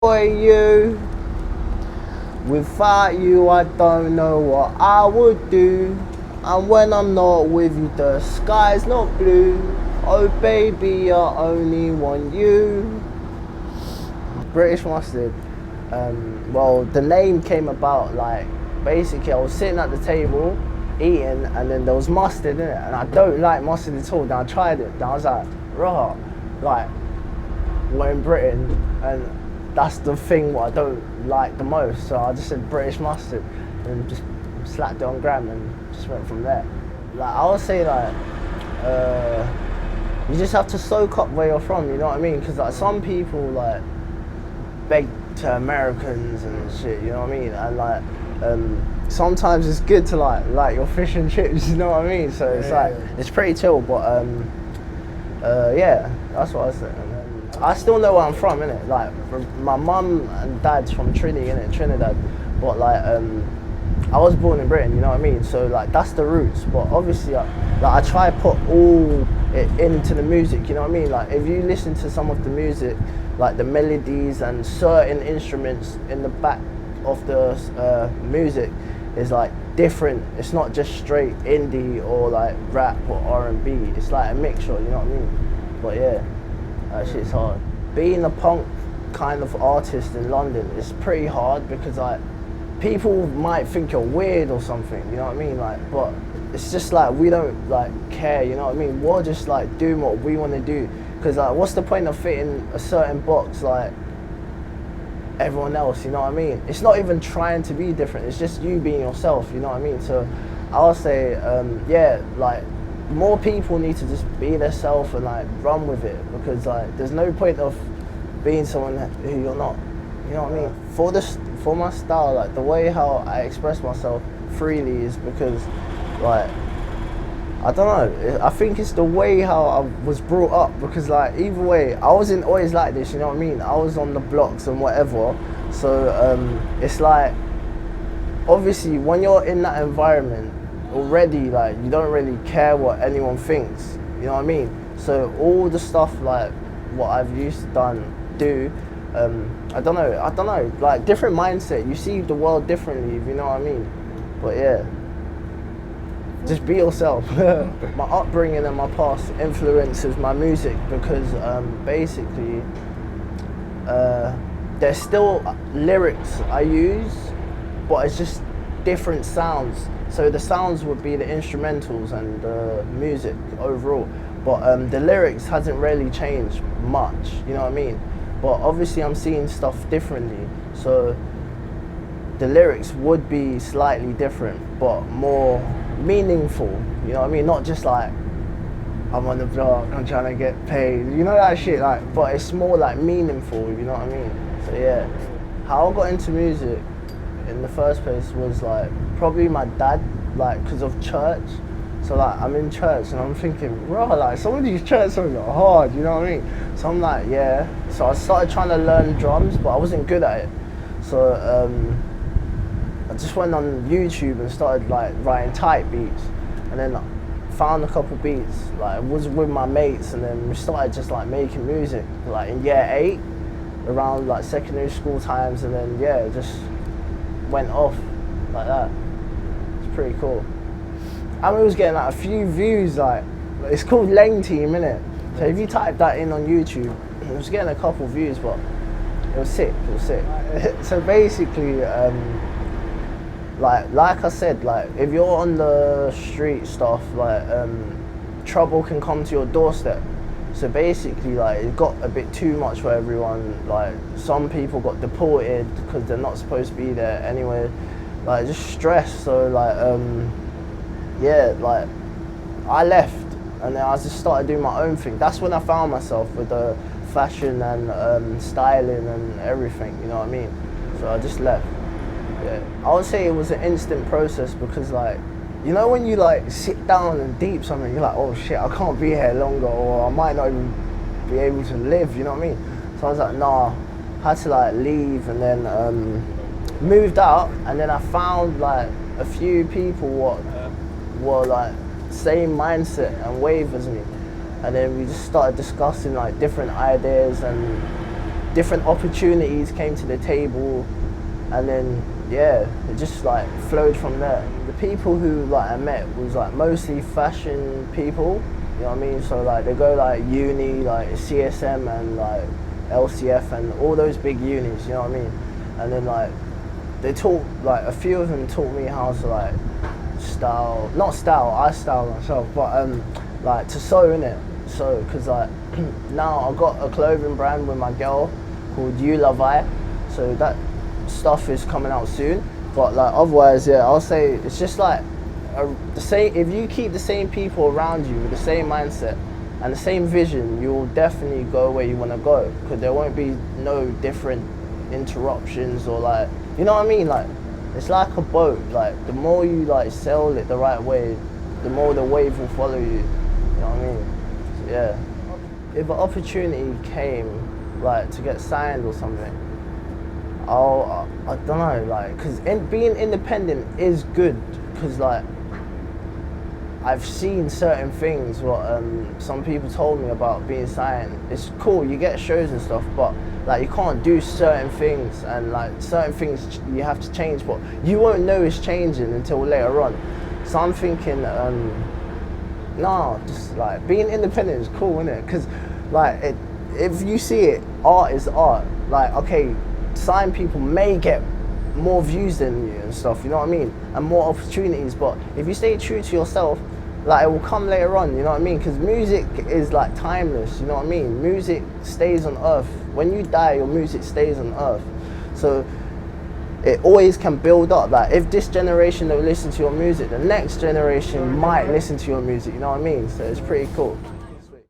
Boy, you. Without you, I don't know what I would do. And when I'm not with you, the sky's not blue. Oh, baby, I only want you. British mustard. Well, the name came about like basically I was sitting at the table eating, and then there was mustard in it, and I don't like mustard at all. Then I tried it, and I was like, raw, like we're in Britain, and that's the thing what I don't like the most. So I just said British mustard, and just slapped it on gram, and just went from there. Like I would say, like you just have to soak up where you're from. You know what I mean? Because like some people like beg to Americans and shit, you know what I mean? And like sometimes it's good to like your fish and chips, you know what I mean? So it's it's pretty chill, but yeah, that's what I was saying. I still know where I'm from, innit? Like my mum and dad's from Trinidad, but like I was born in Britain, you know what I mean? So like that's the roots, but obviously I try to put all it into the music, you know what I mean? Like if you listen to some of the music, like the melodies and certain instruments in the back of the music is like different. It's not just straight indie or like rap or R&B. It's like a mixture, you know what I mean? But yeah, that shit's hard. Being a punk kind of artist in London is pretty hard because like people might think you're weird or something, you know what I mean? Like, but it's just like we don't like care, you know what I mean? We're just like doing what we want to do. Because like, what's the point of fitting a certain box like everyone else, you know what I mean? It's not even trying to be different, it's just you being yourself, you know what I mean? So I'll say, yeah, like more people need to just be themselves and like run with it, because like there's no point of being someone who you're not, you know what I mean? For my style, like the way how I express myself freely is because like I don't know, I think it's the way how I was brought up, because like either way I wasn't always like this, you know what I mean? I was on the blocks and whatever, so it's like obviously when you're in that environment already, like you don't really care what anyone thinks, you know what I mean? So all the stuff like what I've used to do, I don't know, like different mindset, you see the world differently, if you know what I mean? But yeah, just be yourself. My upbringing and my past influences my music because basically there's still lyrics I use, but it's just different sounds. So the sounds would be the instrumentals and the music overall, but the lyrics hasn't really changed much, you know what I mean? But obviously I'm seeing stuff differently, so the lyrics would be slightly different, but more meaningful, you know what I mean? Not just like, I'm on the block, I'm trying to get paid, you know that shit, like, but it's more like meaningful, you know what I mean? So yeah, how I got into music in the first place was like, probably my dad, like, because of church. So like, I'm in church and I'm thinking, bro, like, some of these church songs are hard, you know what I mean? So I'm like, yeah. So I started trying to learn drums, but I wasn't good at it. So I just went on YouTube and started like writing type beats, and then found a couple beats, like was with my mates, and then we started just like making music like in year 8, around like secondary school times, and then yeah, it just went off like that. It's pretty cool. And we was getting like a few views, like it's called Lane Team, innit? So if you type that in on YouTube, it was getting a couple views, but it was sick, it was sick. So basically, like I said, like if you're on the street stuff, like trouble can come to your doorstep. So basically, like it got a bit too much for everyone. Like some people got deported because they're not supposed to be there anyway. Like just stress. So like yeah, like I left and then I just started doing my own thing. That's when I found myself with the fashion and styling and everything. You know what I mean? So I just left. Yeah, I would say it was an instant process because like, you know when you like sit down and deep something, you're like, oh shit, I can't be here longer, or I might not even be able to live, you know what I mean? So I was like, nah, had to like leave, and then moved out, and then I found like a few people what were like same mindset and wave as me, and then we just started discussing like different ideas, and different opportunities came to the table, and then yeah, it just like flowed from there. The people who like I met was like mostly fashion people, you know what I mean? So like they go like uni, like CSM and like LCF and all those big unis, you know what I mean? And then like they taught, like a few of them taught me how to like style, not style, I style myself, but like to sew in it. So, cause like now I've got a clothing brand with my girl called You Love I, so that stuff is coming out soon. But like otherwise, yeah, I'll say it's just like the same. If you keep the same people around you with the same mindset and the same vision, you'll definitely go where you want to go, because there won't be no different interruptions or like, you know what I mean? Like it's like a boat. Like the more you like sail it the right way, the more the wave will follow you. You know what I mean? So, yeah. If an opportunity came, like to get signed or something, I don't know, like, because being independent is good, because like I've seen certain things what some people told me about being signed. It's cool, you get shows and stuff, but like you can't do certain things, and like certain things you have to change, but you won't know it's changing until later on. So I'm thinking, nah, just like being independent is cool, isn't it? Because like if you see it, art is art. Like okay, signed people may get more views than you and stuff, you know what I mean, and more opportunities, but if you stay true to yourself, like it will come later on, you know what I mean, because music is like timeless, you know what I mean, music stays on earth. When you die, your music stays on earth, so it always can build up. Like if this generation don't listen to your music, the next generation might listen to your music, you know what I mean, so it's pretty cool.